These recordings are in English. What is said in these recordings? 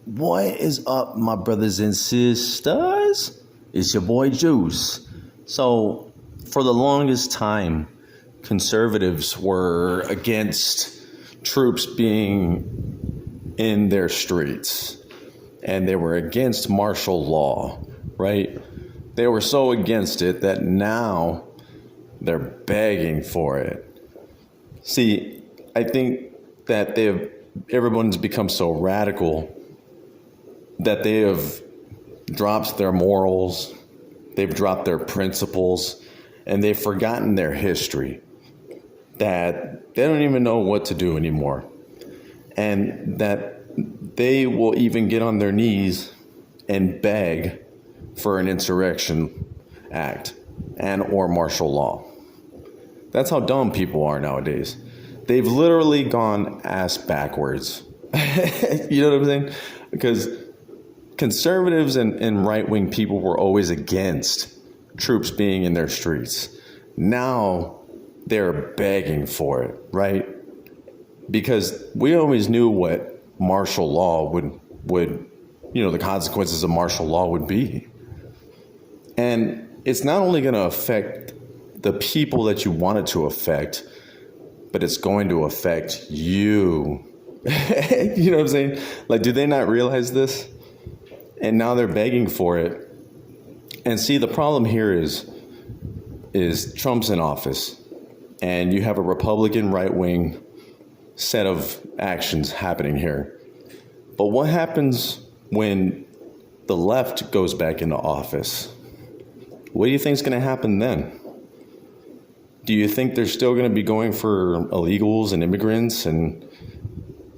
What is up, my brothers and sisters? It's your boy Juice. So, for the longest time, conservatives were against troops being in their streets, and they were against martial law, right? They were so against it that now they're begging for it. See, I think that everyone's become so radical that they have dropped their morals, they've dropped their principles, and they've forgotten their history, that they don't even know what to do anymore, and that they will even get on their knees and beg for an insurrection act and or martial law. That's how dumb people are nowadays. They've literally gone ass backwards. You know what I'm saying? Because conservatives and right-wing people were always against troops being in their streets. Now they're begging for it, right? Because we always knew what martial law would the consequences of martial law would be. And it's not only going to affect the people that you want it to affect, but it's going to affect you. You know what I'm saying? Like, do they not realize this? And now they're begging for it. And see, the problem here is Trump's in office, and you have a Republican right-wing set of actions happening here. But what happens when the left goes back into office? What do you think is going to happen then? Do you think they're still going to be going for illegals and immigrants and,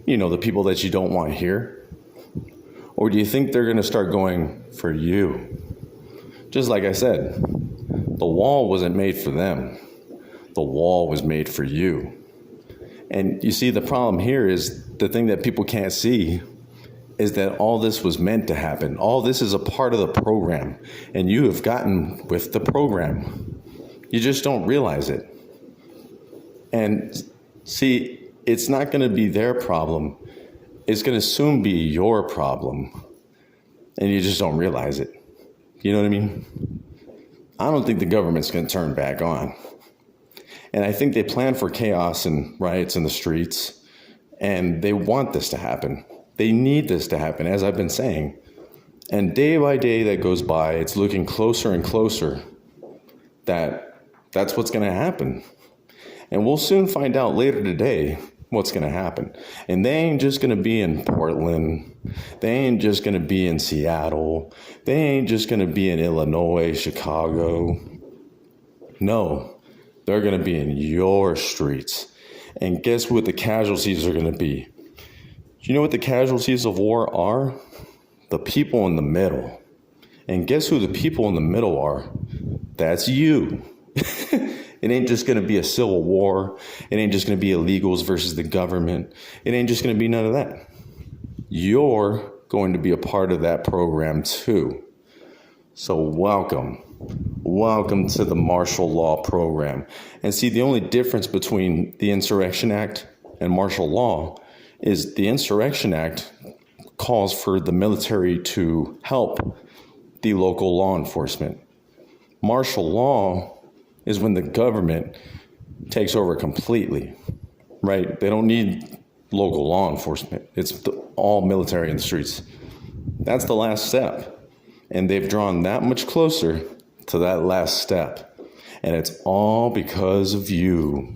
the people that you don't want here? Or do you think they're going to start going for you? Just like I said, the wall wasn't made for them. The wall was made for you. And you see, the problem here is the thing that people can't see is that all this was meant to happen. All this is a part of the program, and you have gotten with the program. You just don't realize it. And see, it's not going to be their problem. It's going to soon be your problem, and you just don't realize it. You know what I mean? I don't think the government's going to turn back on. And I think they plan for chaos and riots in the streets, and they want this to happen. They need this to happen, as I've been saying. And day by day that goes by, it's looking closer and closer that that's what's going to happen. And we'll soon find out later today what's going to happen. And they ain't just going to be in Portland. They ain't just going to be in Seattle. They ain't just going to be in Illinois, Chicago. No, they're going to be in your streets. And guess what the casualties are going to be? You know what the casualties of war are? The people in the middle. And guess who the people in the middle are? That's you. It ain't just going to be a civil war. It ain't just going to be illegals versus the government. It ain't just going to be none of that. You're going to be a part of that program too. So welcome. Welcome to the martial law program. And see, the only difference between the Insurrection Act and martial law is the Insurrection Act calls for the military to help the local law enforcement. Martial law is when the government takes over completely, right? They don't need local law enforcement. It's all military in the streets. That's the last step. And they've drawn that much closer to that last step. And it's all because of you.